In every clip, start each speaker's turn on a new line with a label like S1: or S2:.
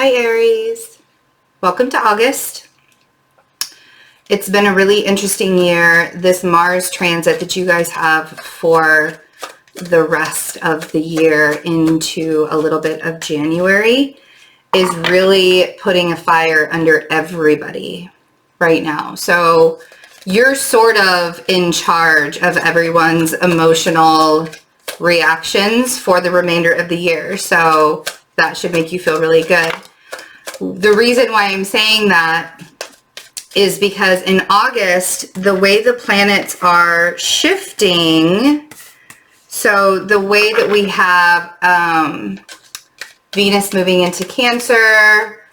S1: Hi Aries, welcome to August. It's been a really interesting year. This Mars transit that you guys have for the rest of the year into a little bit of January is really putting a fire under everybody right now. So you're sort of in charge of everyone's emotional reactions for the remainder of the year. So that should make you feel really good. The reason why I'm saying that is because in August, the way the planets are shifting, so the way that we have Venus moving into Cancer,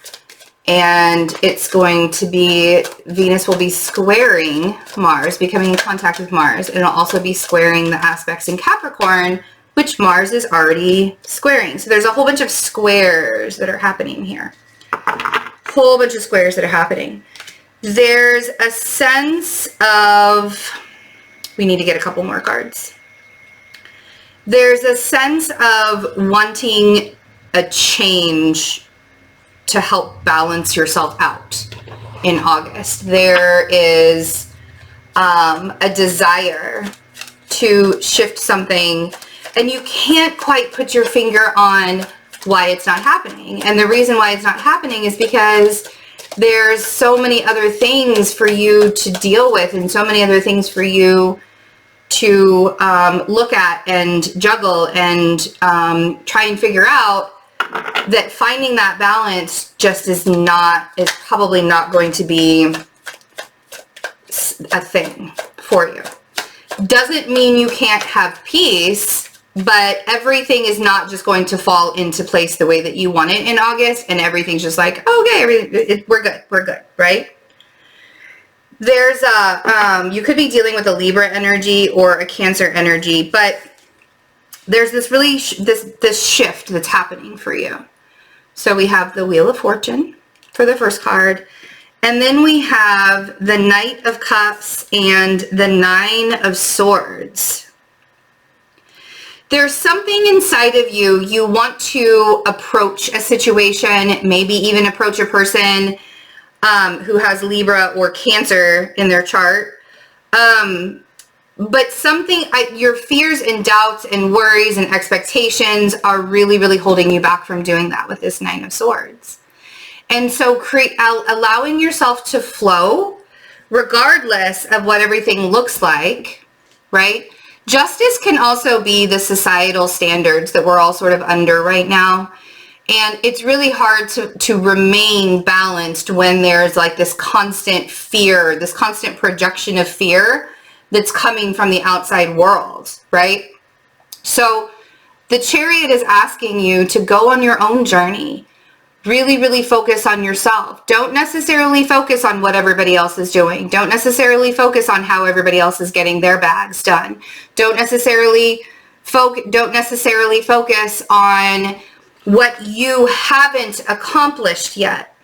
S1: and it's going to be, Venus will be squaring Mars, becoming in contact with Mars, and it'll also be squaring the aspects in Capricorn, which Mars is already squaring. So there's a whole bunch of squares that are happening here. Whole bunch of squares that are happening. There's a sense of, we need to get a couple more cards. There's a sense of wanting a change to help balance yourself out in August. There is a desire to shift something, and you can't quite put your finger on why it's not happening. And the reason why it's not happening is because there's so many other things for you to deal with and so many other things for you to look at and juggle and try and figure out, that finding that balance just is probably not going to be a thing for you. Doesn't mean you can't have peace, but everything is not just going to fall into place the way that you want it in August, and everything's just like, okay, we're good, right? There's you could be dealing with a Libra energy or a Cancer energy, but there's this really, this shift that's happening for you. So we have the Wheel of Fortune for the first card, and then we have the Knight of Cups and the Nine of Swords. There's something inside of you. You want to approach a situation, maybe even approach a person who has Libra or Cancer in their chart. But something, your fears and doubts and worries and expectations are really, really holding you back from doing that with this Nine of Swords. And so allowing yourself to flow, regardless of what everything looks like, right? Justice can also be the societal standards that we're all sort of under right now. And it's really hard to remain balanced when there's like this constant fear, this constant projection of fear that's coming from the outside world, right? So the Chariot is asking you to go on your own journey. Really, really focus on yourself. Don't necessarily focus on what everybody else is doing. Don't necessarily focus on how everybody else is getting their bags done. Don't necessarily focus on what you haven't accomplished yet.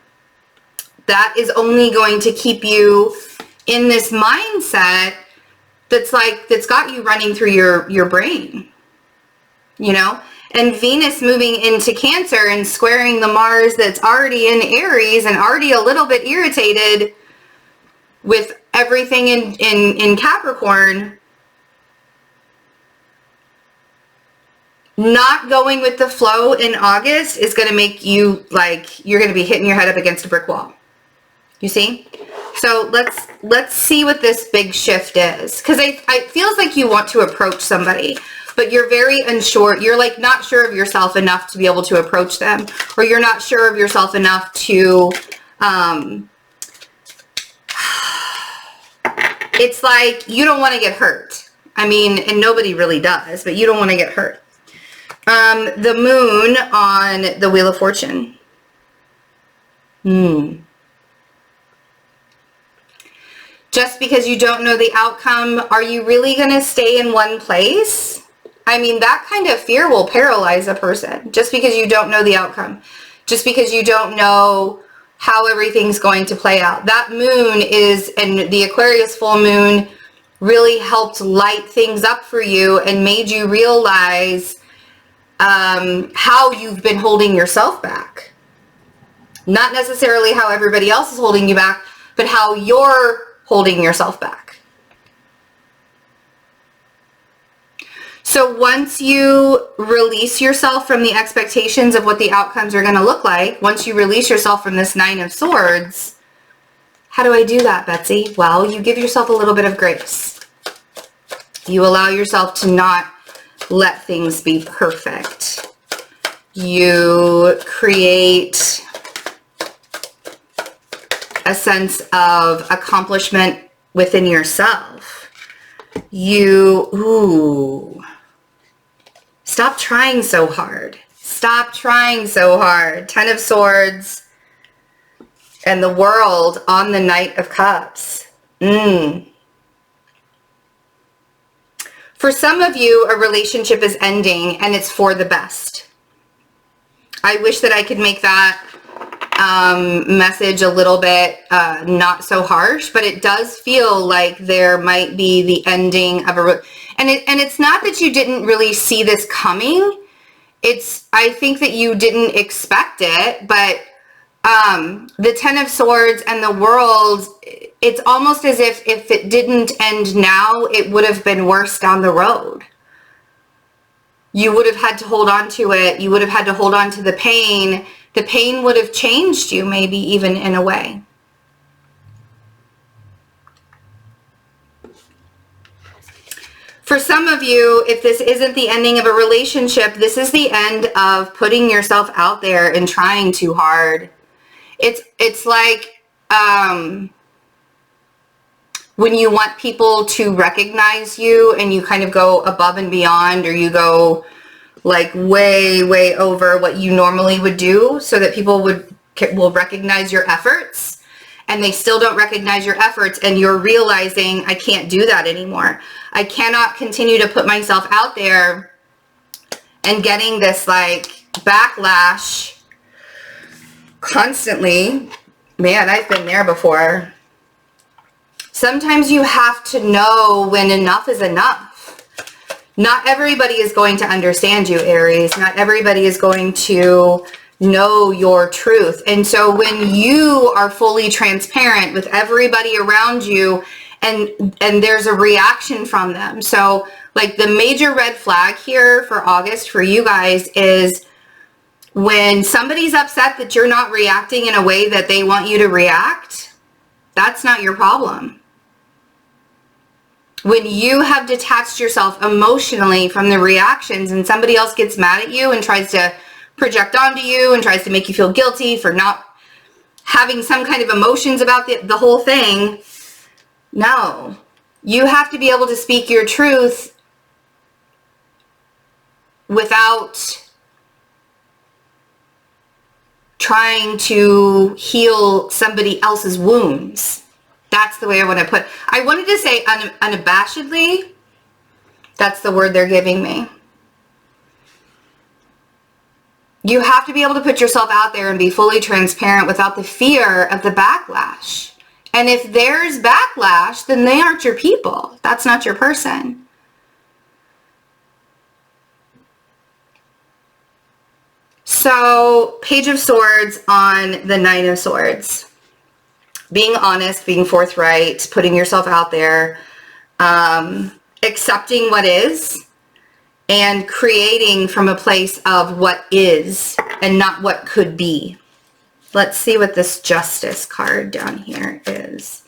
S1: That is only going to keep you in this mindset that's got you running through your brain, you know? And Venus moving into Cancer and squaring the Mars that's already in Aries and already a little bit irritated with everything in Capricorn, not going with the flow in August is going to make you like, you're going to be hitting your head up against a brick wall. You see? So let's see what this big shift is. Because it feels like you want to approach somebody, but you're very unsure. You're like not sure of yourself enough to be able to approach them, or you're not sure of yourself enough to, it's like you don't want to get hurt. I mean, and nobody really does, but you don't want to get hurt. The Moon on the Wheel of Fortune. Just because you don't know the outcome, are you really going to stay in one place? I mean, that kind of fear will paralyze a person just because you don't know the outcome, just because you don't know how everything's going to play out. That moon is, and the Aquarius full moon really helped light things up for you and made you realize how you've been holding yourself back. Not necessarily how everybody else is holding you back, but how you're holding yourself back. So once you release yourself from the expectations of what the outcomes are going to look like, once you release yourself from this Nine of Swords, how do I do that, Betsy? Well, you give yourself a little bit of grace. You allow yourself to not let things be perfect. You create a sense of accomplishment within yourself. Stop trying so hard. Stop trying so hard. Ten of Swords and the World on the Knight of Cups. For some of you, a relationship is ending and it's for the best. I wish that I could make that message a little bit not so harsh, but it does feel like there might be the ending of and it's not that you didn't really see this coming. I think that you didn't expect it, but the Ten of Swords and the World, it's almost as if it didn't end now, it would have been worse down the road. You would have had to hold on to it. You would have had to hold on to the pain. The pain would have changed you, maybe even in a way. For some of you, if this isn't the ending of a relationship, this is the end of putting yourself out there and trying too hard. It's like when you want people to recognize you and you kind of go above and beyond, or you go like way over what you normally would do so that people will recognize your efforts, and they still don't recognize your efforts, and you're realizing, I can't do that anymore. I cannot continue to put myself out there and getting this like backlash constantly. Man, I've been there before. Sometimes you have to know when enough is enough. Not everybody is going to understand you, Aries. Not everybody is going to know your truth. And so when you are fully transparent with everybody around you, and there's a reaction from them. So like the major red flag here for August for you guys is when somebody's upset that you're not reacting in a way that they want you to react, that's not your problem. When you have detached yourself emotionally from the reactions and somebody else gets mad at you and tries to project onto you and tries to make you feel guilty for not having some kind of emotions about the whole thing, no. You have to be able to speak your truth without trying to heal somebody else's wounds. That's the way I want to put. I wanted to say unabashedly. That's the word they're giving me. You have to be able to put yourself out there and be fully transparent without the fear of the backlash. And if there's backlash, then they aren't your people. That's not your person. So, Page of Swords on the Nine of Swords. Being honest, being forthright, putting yourself out there, accepting what is, and creating from a place of what is and not what could be. Let's see what this Justice card down here is.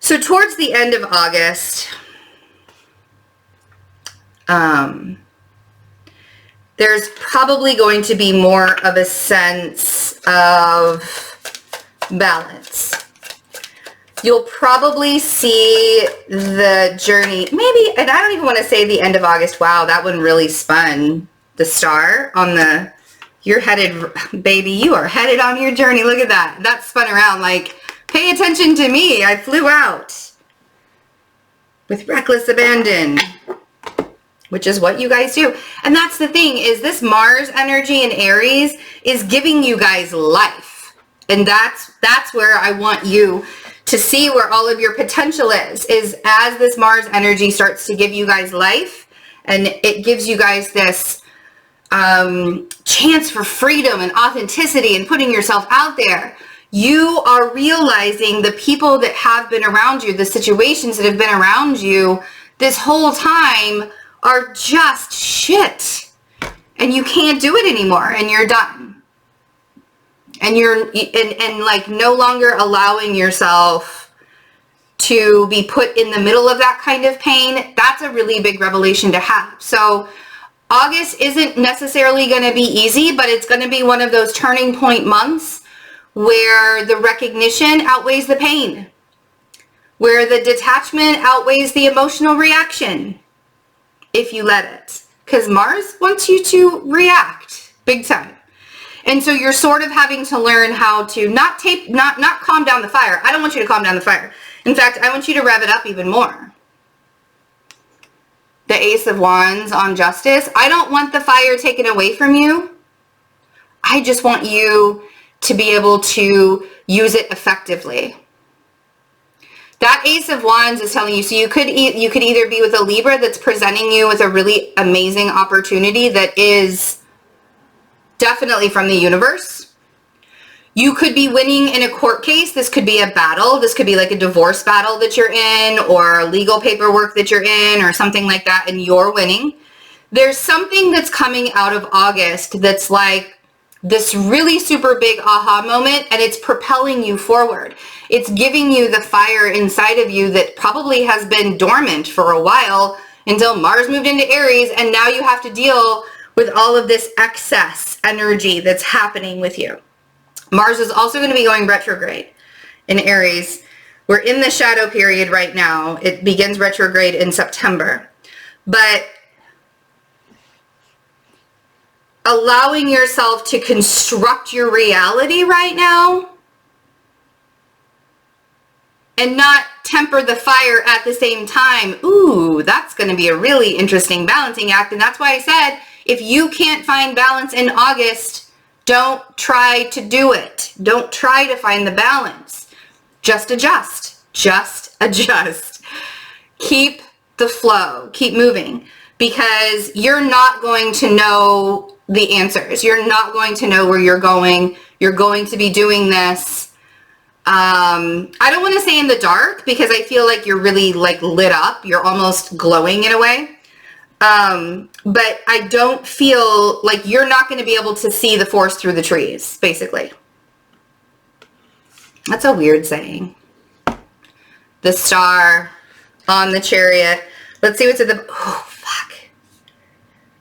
S1: So towards the end of August, there's probably going to be more of a sense of balance. You'll probably see the journey, maybe, and I don't even want to say the end of August. Wow, that one really spun. The star on the, you're headed, baby, you are headed on your journey. Look at that. That spun around like, pay attention to me. I flew out with reckless abandon, which is what you guys do. And that's the thing, is this Mars energy in Aries is giving you guys life. And that's where I want you to see where all of your potential is as this Mars energy starts to give you guys life, and it gives you guys this chance for freedom and authenticity and putting yourself out there. You are realizing the people that have been around you, the situations that have been around you this whole time are just shit. And you can't do it anymore, and you're done. And you're like no longer allowing yourself to be put in the middle of that kind of pain. That's a really big revelation to have. So August isn't necessarily going to be easy, but it's going to be one of those turning point months where the recognition outweighs the pain, where the detachment outweighs the emotional reaction, if you let it. Because Mars wants you to react big time. And so you're sort of having to learn how to not calm down the fire. I don't want you to calm down the fire. In fact, I want you to rev it up even more. The Ace of Wands on Justice. I don't want the fire taken away from you. I just want you to be able to use it effectively. That Ace of Wands is telling you, so you could either be with a Libra that's presenting you with a really amazing opportunity that is definitely from the universe. You could be winning in a court case. This could be a battle. This could be like a divorce battle that you're in, or legal paperwork that you're in, or something like that, and you're winning. There's something that's coming out of August that's like this really super big aha moment, and it's propelling you forward. It's giving you the fire inside of you that probably has been dormant for a while until Mars moved into Aries, and now you have to deal with all of this excess energy that's happening with you. Mars is also going to be going retrograde in Aries. We're in the shadow period right now. It begins retrograde in September. But allowing yourself to construct your reality right now and not temper the fire at the same time, ooh, that's going to be a really interesting balancing act. And that's why I said, if you can't find balance in August, don't try to do it. Don't try to find the balance. Just adjust. Just adjust. Keep the flow. Keep moving, because you're not going to know the answers. You're not going to know where you're going. You're going to be doing this. I don't want to say in the dark, because I feel like you're really like lit up. You're almost glowing in a way. But I don't feel like you're not going to be able to see the forest through the trees, basically. That's a weird saying. The star on the chariot. Let's see what's at the, oh, fuck.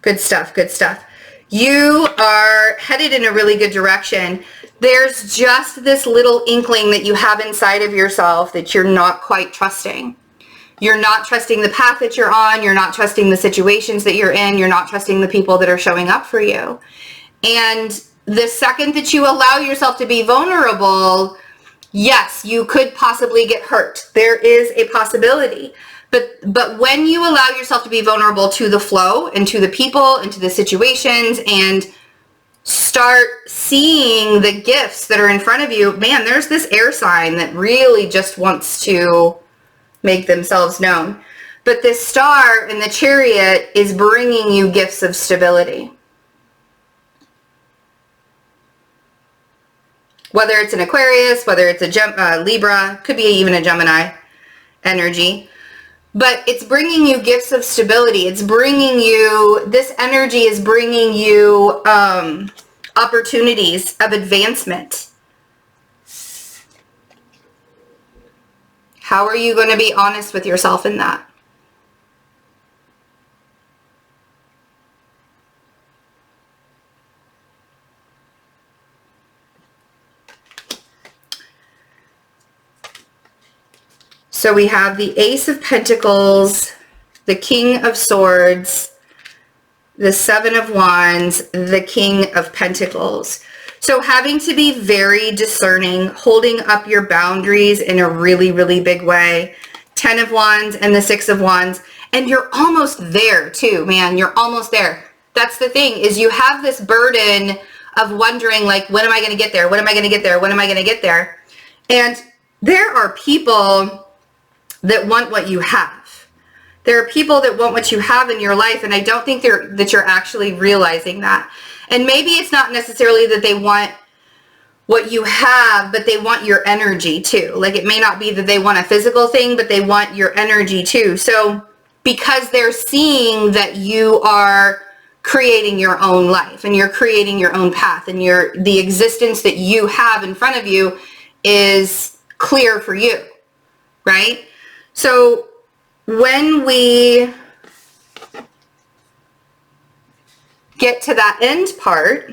S1: Good stuff, good stuff. You are headed in a really good direction. There's just this little inkling that you have inside of yourself that you're not quite trusting. You're not trusting the path that you're on. You're not trusting the situations that you're in. You're not trusting the people that are showing up for you. And the second that you allow yourself to be vulnerable, yes, you could possibly get hurt. There is a possibility. But when you allow yourself to be vulnerable to the flow and to the people and to the situations and start seeing the gifts that are in front of you, man, there's this air sign that really just wants to make themselves known. But this star in the chariot is bringing you gifts of stability. Whether it's an Aquarius, whether it's a Libra, could be even a Gemini energy. But it's bringing you gifts of stability. It's bringing you, this energy is bringing you opportunities of advancement. How are you going to be honest with yourself in that? So we have the Ace of Pentacles, the King of Swords, the Seven of Wands, the King of Pentacles. So having to be very discerning, holding up your boundaries in a really, really big way. 10 of Wands and the 6 of Wands. And you're almost there too, man. You're almost there. That's the thing, is you have this burden of wondering, like, when am I going to get there? When am I going to get there? When am I going to get there? And there are people that want what you have. There are people that want what you have in your life, and I don't think that you're actually realizing that. And maybe it's not necessarily that they want what you have, but they want your energy too. Like, it may not be that they want a physical thing, but they want your energy too. So because they're seeing that you are creating your own life and you're creating your own path, and the existence that you have in front of you is clear for you, right? So when we get to that end part,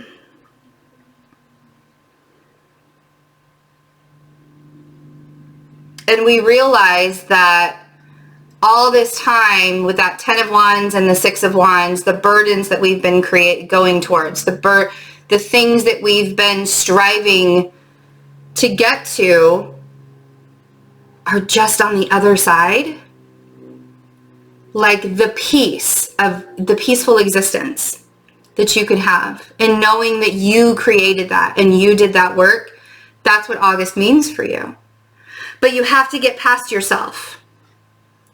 S1: and we realize that all this time with that 10 of Wands and the 6 of Wands, the burdens that we've been going towards, the things that we've been striving to get to are just on the other side. Like the peace of the peaceful existence that you can have, and knowing that you created that and you did that work, that's what August means for you. But you have to get past yourself.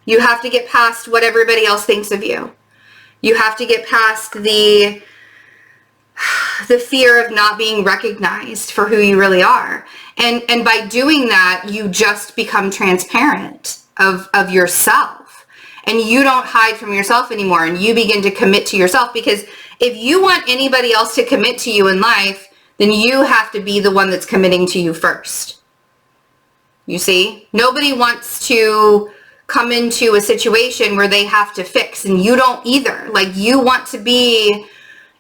S1: You have to get past what everybody else thinks of you. You have to get past the fear of not being recognized for who you really are. And by doing that, you just become transparent of yourself. And you don't hide from yourself anymore, and you begin to commit to yourself. Because if you want anybody else to commit to you in life, then you have to be the one that's committing to you first. You see? Nobody wants to come into a situation where they have to fix, and you don't either. Like, you want to be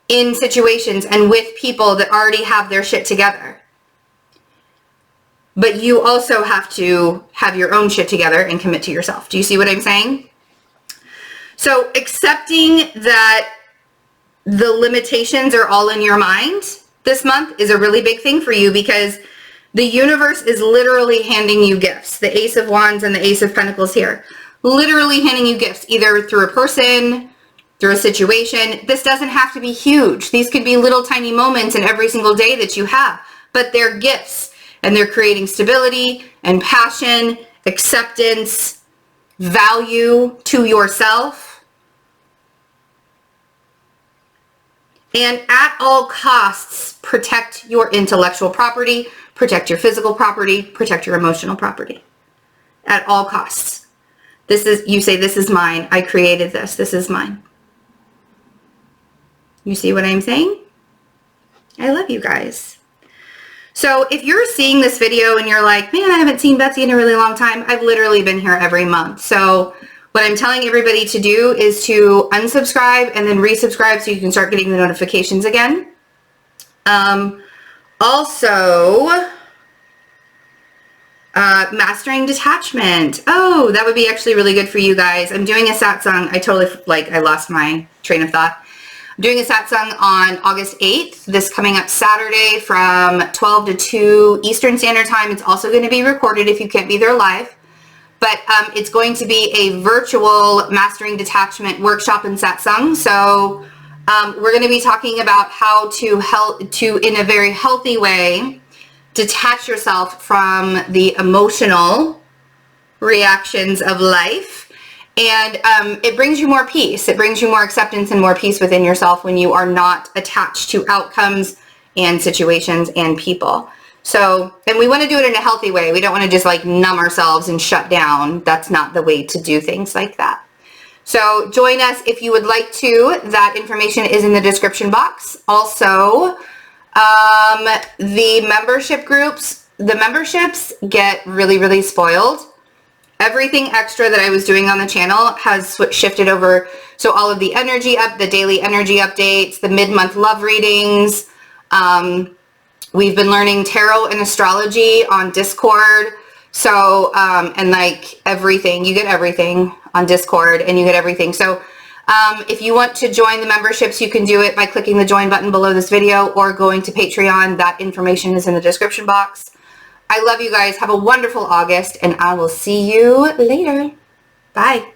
S1: in situations and with people that already have their shit together. But you also have to have your own shit together and commit to yourself. Do you see what I'm saying? So accepting that the limitations are all in your mind this month is a really big thing for you, because the universe is literally handing you gifts. The Ace of Wands and the Ace of Pentacles here. Literally handing you gifts, either through a person, through a situation. This doesn't have to be huge. These could be little tiny moments in every single day that you have. But they're gifts, and they're creating stability and passion, acceptance, value to yourself. And at all costs, protect your intellectual property, protect your physical property, protect your emotional property. At all costs. You say, this is mine. I created this. This is mine. You see what I'm saying? I love you guys. So if you're seeing this video and you're like, man, I haven't seen Betsy in a really long time, I've literally been here every month. So what I'm telling everybody to do is to unsubscribe and then resubscribe so you can start getting the notifications again. Also, mastering detachment. Oh, that would be actually really good for you guys. I'm doing a satsang. I lost my train of thought. I'm doing a satsang on August 8th, this coming up Saturday from 12 to 2 Eastern Standard Time. It's also going to be recorded if you can't be there live. But it's going to be a virtual mastering detachment workshop and satsang. So we're going to be talking about how to, in a very healthy way, detach yourself from the emotional reactions of life. And it brings you more peace. It brings you more acceptance and more peace within yourself when you are not attached to outcomes and situations and people. So, and we want to do it in a healthy way. We don't want to just like numb ourselves and shut down. That's not the way to do things like that. So join us if you would like to. That information is in the description box. Also, the membership groups, the memberships get really, really spoiled. Everything extra that I was doing on the channel has shifted over. So all of the the daily energy updates, the mid-month love readings. We've been learning tarot and astrology on Discord. So, and like everything, you get everything on Discord and you get everything. So if you want to join the memberships, you can do it by clicking the join button below this video or going to Patreon. That information is in the description box. I love you guys. Have a wonderful August, and I will see you later. Bye.